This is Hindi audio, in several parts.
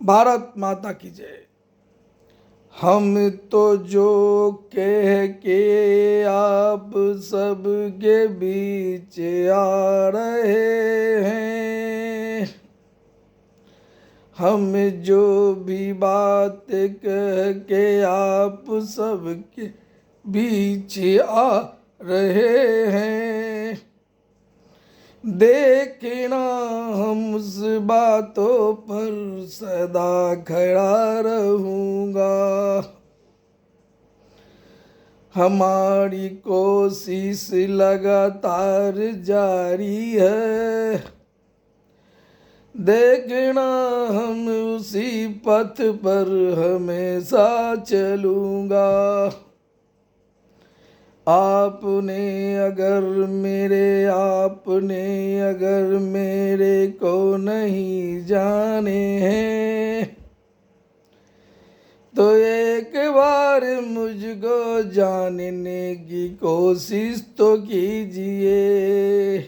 भारत माता की जय। हम तो जो कह के आप सबके बीच आ रहे हैं, हम जो भी बात कह के आप सबके बीच आ रहे हैं, देखना हम उस बातों पर सदा खड़ा रहूँगा। हमारी कोशिश लगातार जारी है, देखना हम उसी पथ पर हमेशा चलूँगा। आपने अगर मेरे को नहीं जाने हैं, तो एक बार मुझको जानने की कोशिश तो कीजिए।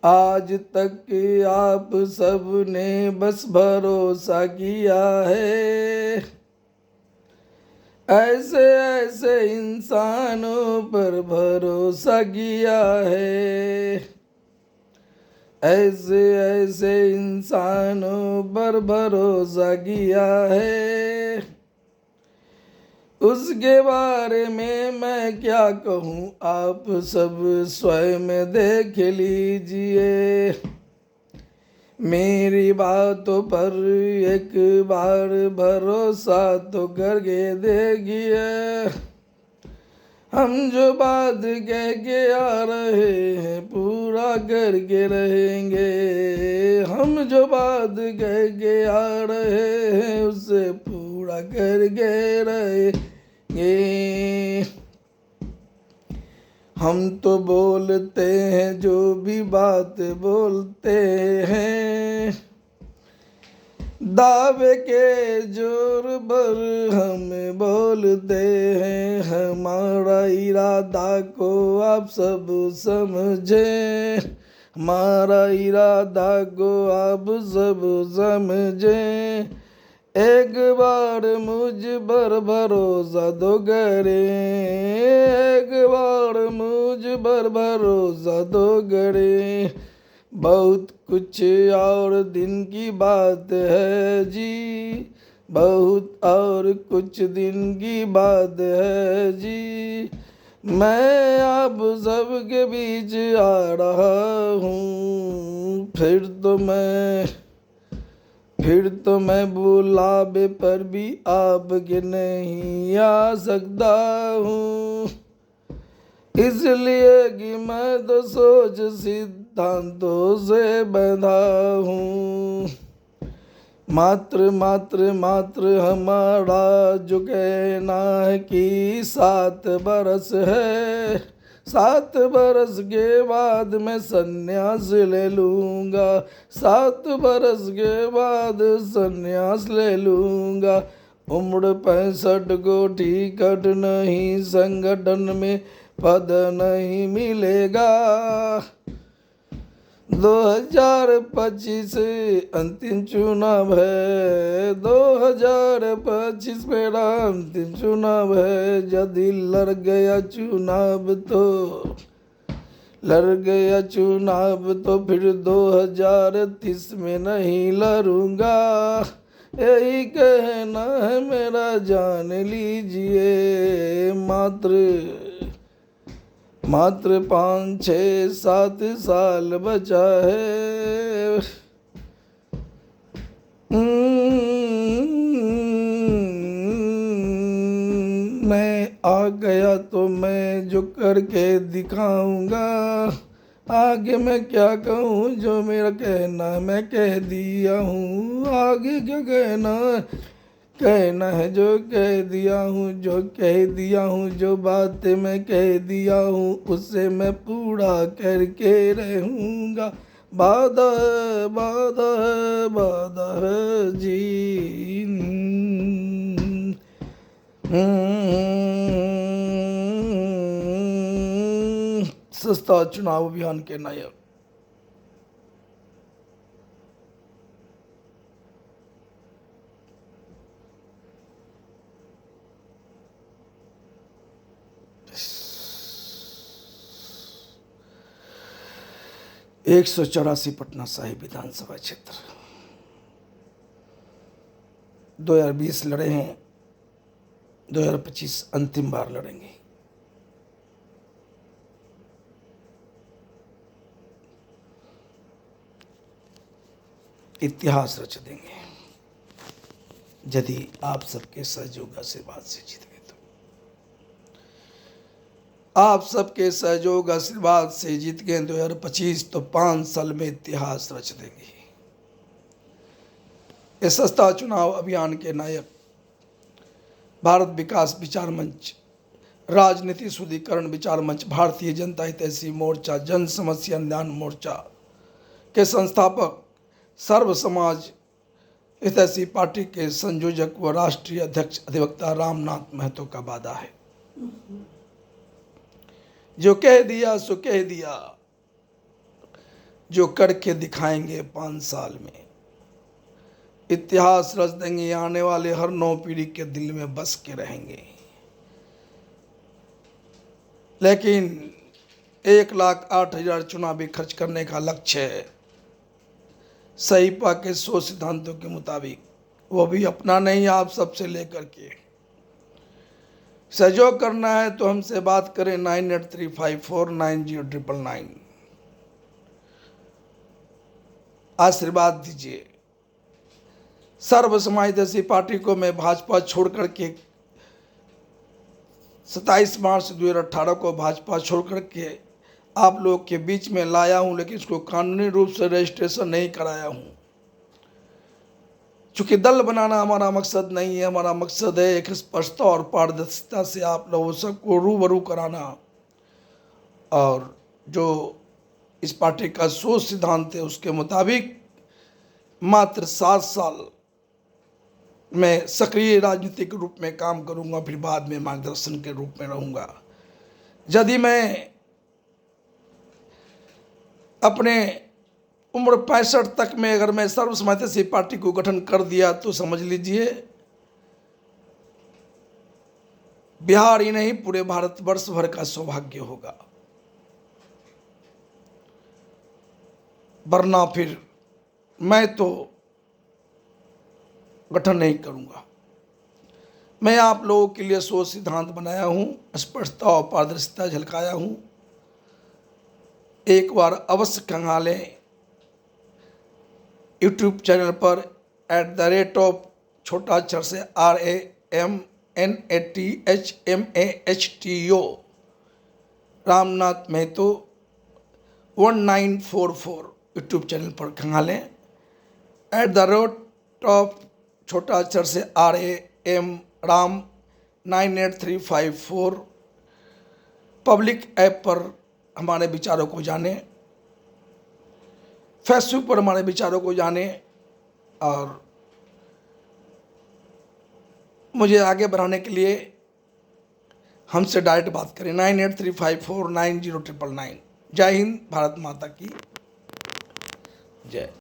आज तक आप सबने बस भरोसा किया है, ऐसे इंसानों पर भरोसा किया है, ऐसे इंसानों पर भरोसा किया है। उसके बारे में मैं क्या कहूँ, आप सब स्वयं देख लीजिए। मेरी बातों पर एक बार भरोसा तो करके देखिए। हम जो बात कह के आ रहे हैं पूरा करके रहेंगे। हम जो बात कह के आ रहे हैं उसे पूरा करके रहेंगे। हम तो बोलते हैं जो भी बात बोलते हैं, दावे के जोर पर हम बोलते हैं। हमारा इरादा को आप सब समझें, हमारा इरादा को आप सब समझें। एक बार मुझ पर भरोसा तो करें, एक बार मुझ पर भरोसा तो करें। बहुत कुछ और दिन की बात है जी, बहुत और कुछ दिन की बात है जी। मैं आप सबके बीच आ रहा हूँ, फिर तो मैं बुलावे पर भी आपके नहीं आ सकता हूँ, इसलिए कि मैं तो सोच सिद्धांतों से बंधा हूँ। मात्र हमारा जो कहना है कि 7 बरस है, 7 बरस के बाद मैं संन्यास ले लूँगा, 7 बरस के बाद संन्यास ले लूँगा। उम्र 65 को टिकट नहीं, संगठन में पद नहीं मिलेगा। 2025 अंतिम चुनाव है, 2025 मेरा अंतिम चुनाव है। यदि लड़ गया चुनाव तो फिर 2030 में नहीं लड़ूंगा। यही कहना है मेरा, जान लीजिए। मात्र 5, 6, 7 साल बचा है। मैं आ गया तो मैं जो करके दिखाऊंगा। आगे मैं क्या कहूँ, जो मेरा कहना मैं कह दिया हूँ। आगे क्या कहना है जो कह दिया हूँ, जो बातें मैं कह दिया हूँ उसे मैं पूरा करके रहूँगा। वादा है जी। सस्ता चुनाव अभियान के नायक 184 पटना साहिब विधानसभा क्षेत्र 2020 लड़े हैं, 2025 अंतिम बार लड़ेंगे। इतिहास रच देंगे यदि आप सबके सहयोग आशीर्वाद से जीत गए तो। आप सबके सहयोग आशीर्वाद से जीत गए 2025 तो 5 साल में इतिहास रच देंगे। इस सस्ता चुनाव अभियान के नायक भारत विकास विचार मंच, राजनीति शुद्धिकरण विचार मंच, भारतीय जनता हितैषी मोर्चा, जन समस्या निदान मोर्चा के संस्थापक, सर्व समाज हितैषी पार्टी के संयोजक व राष्ट्रीय अध्यक्ष अधिवक्ता रामनाथ महतो का वादा है, जो कह दिया सो कह दिया, जो करके दिखाएंगे 5 साल में। इतिहास रच देंगे, आने वाले हर 9 पीढ़ी के दिल में बस के रहेंगे। लेकिन 1,08,000 चुनावी खर्च करने का लक्ष्य है, सहीपा के 100 सिद्धांतों के मुताबिक, वो भी अपना नहीं, आप सबसे लेकर के। सहयोग करना है तो हमसे बात करें 9835490999। आशीर्वाद दीजिए। सर्व समाज हितैषी पार्टी को मैं भाजपा छोड़ करके 27 मार्च 2018 को भाजपा छोड़ करके आप लोग के बीच में लाया हूं, लेकिन इसको कानूनी रूप से रजिस्ट्रेशन नहीं कराया हूं। चूंकि दल बनाना हमारा मकसद नहीं है, हमारा मकसद है एक स्पष्टता और पारदर्शिता से आप लोगों सबको रूबरू कराना, और जो इस पार्टी का 100 सिद्धांत है उसके मुताबिक मात्र 7 साल मैं सक्रिय राजनीतिक रूप में काम करूंगा, फिर बाद में मार्गदर्शन के रूप में रहूंगा। यदि मैं अपने उम्र 65 तक में अगर मैं सर्व समाज हितैषी पार्टी को गठन कर दिया तो समझ लीजिए बिहार ही नहीं पूरे भारतवर्ष भर का सौभाग्य होगा, वरना फिर मैं तो गठन नहीं करूंगा। मैं आप लोगों के लिए 100 सिद्धांत बनाया हूं, स्पष्टता और पारदर्शिता झलकाया हूं। एक बार अवश्य खंगालें यूट्यूब चैनल पर @छोटा अक्षर से RAMNATHMAHTO Ramnath Mahto 1944 YouTube channel पर खंगालें। छोटा अक्षर से RAM राम 98354 पब्लिक ऐप पर हमारे विचारों को जाने, फेसबुक पर हमारे विचारों को जाने, और मुझे आगे बढ़ाने के लिए हमसे डायरेक्ट बात करें 9835490999। जय हिंद, भारत माता की जय।